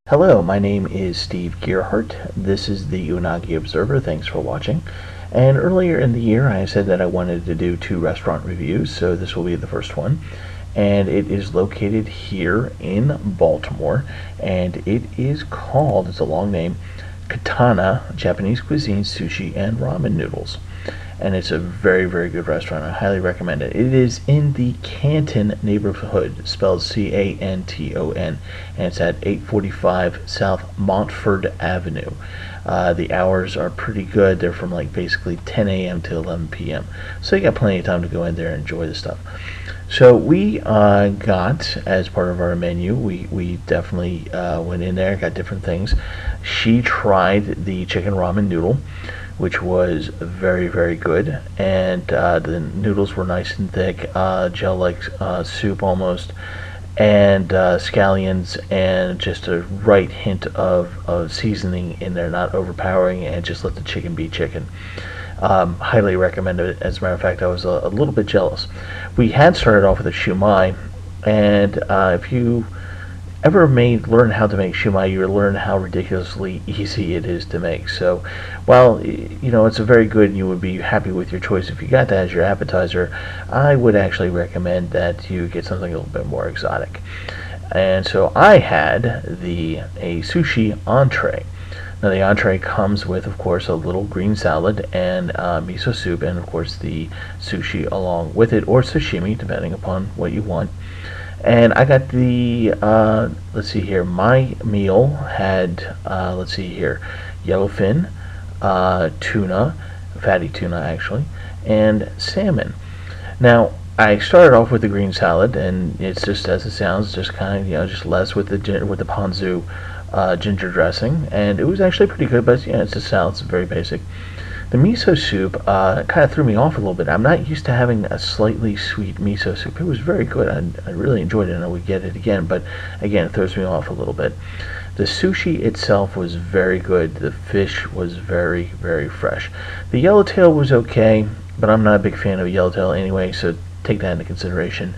Hello, my name is Steve Gearhart. This is the Unagi Observer. Thanks for watching. And earlier in the year, I said that I wanted to do 2 restaurant reviews, so this will be the first one. And it is located here in Baltimore, and it is called, it's a long name, Katana Japanese Cuisine Sushi and Ramen Noodles. And it's a very, very good restaurant. I highly recommend it. It is in the Canton neighborhood, spelled C-A-N-T-O-N, and it's at 845 South Montford Avenue. The hours are pretty good. They're from like basically 10 a.m. to 11 p.m. So you got plenty of time to go in there and enjoy the stuff. So we got, as part of our menu, we definitely went in there, got different things. She tried the chicken ramen noodle, which was very, very good, and the noodles were nice and thick, gel-like soup almost, and scallions, and just a right hint of seasoning in there, not overpowering, and just let the chicken be chicken. Highly recommend it. As a matter of fact, I was a little bit jealous. We had started off with a shumai, and if you ever learn how to make shumai, you learn how ridiculously easy it is to make. So while it's a very good, and you would be happy with your choice if you got that as your appetizer, I would actually recommend that you get something a little bit more exotic. And so I had a sushi entree. Now the entree comes with, of course, a little green salad and miso soup, and of course the sushi along with it, or sashimi, depending upon what you want. And I got the, let's see here, my meal had, let's see here, yellowfin, tuna, fatty tuna actually, and salmon. Now, I started off with the green salad, and it's just as it sounds, just kind of, just less with the ponzu ginger dressing, and it was actually pretty good, but it's a salad, it's very basic. The miso soup kind of threw me off a little bit. I'm not used to having a slightly sweet miso soup. It was very good. I really enjoyed it, and I would get it again, but again, it throws me off a little bit. The sushi itself was very good. The fish was very, very fresh. The yellowtail was okay, but I'm not a big fan of yellowtail anyway, so take that into consideration.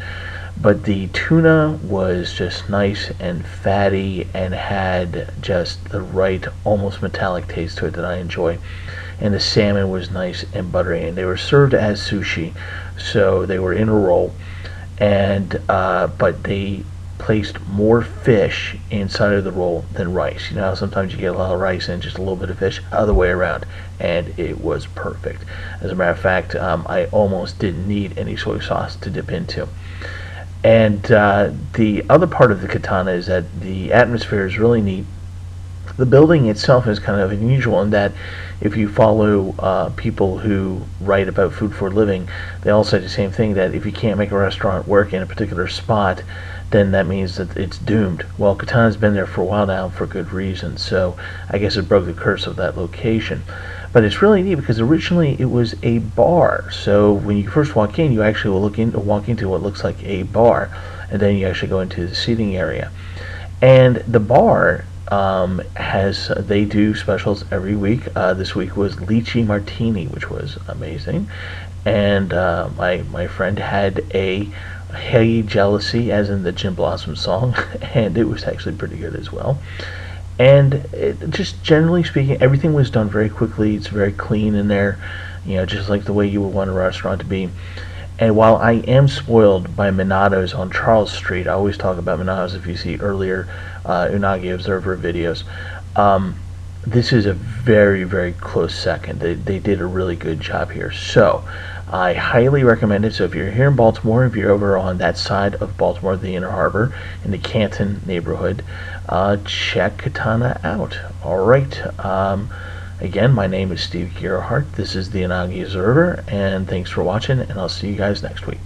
But the tuna was just nice and fatty and had just the right, almost metallic taste to it that I enjoy. And the salmon was nice and buttery, and they were served as sushi, so they were in a roll, and but they placed more fish inside of the roll than rice. You know how sometimes you get a lot of rice and just a little bit of fish? Other way around, and it was perfect. As a matter of fact, I almost didn't need any soy sauce to dip into. And the other part of the Katana is that the atmosphere is really neat. The building itself is kind of unusual in that if you follow people who write about food for a living, they all say the same thing, that if you can't make a restaurant work in a particular spot, then that means that it's doomed. Well, Katana's been there for a while now for good reason, so I guess it broke the curse of that location. But it's really neat because originally it was a bar, so when you first walk in, you actually will walk into what looks like a bar, and then you actually go into the seating area. And the bar they do specials every week. This week was lychee martini, which was amazing, and my friend had a Hey Jealousy, as in the Jim Blossom song, and it was actually pretty good as well. And just generally speaking, everything was done very quickly. It's very clean in there, just like the way you would want a restaurant to be. And while I am spoiled by Minato's on Charles Street, I always talk about Minato's if you see earlier Unagi Observer videos, this is a very, very close second. They did a really good job here. So I highly recommend it. So if you're here in Baltimore, if you're over on that side of Baltimore, the Inner Harbor, in the Canton neighborhood, check Katana out. All right. Again, my name is Steve Gearhart. This is the Unagi Observer, and thanks for watching, and I'll see you guys next week.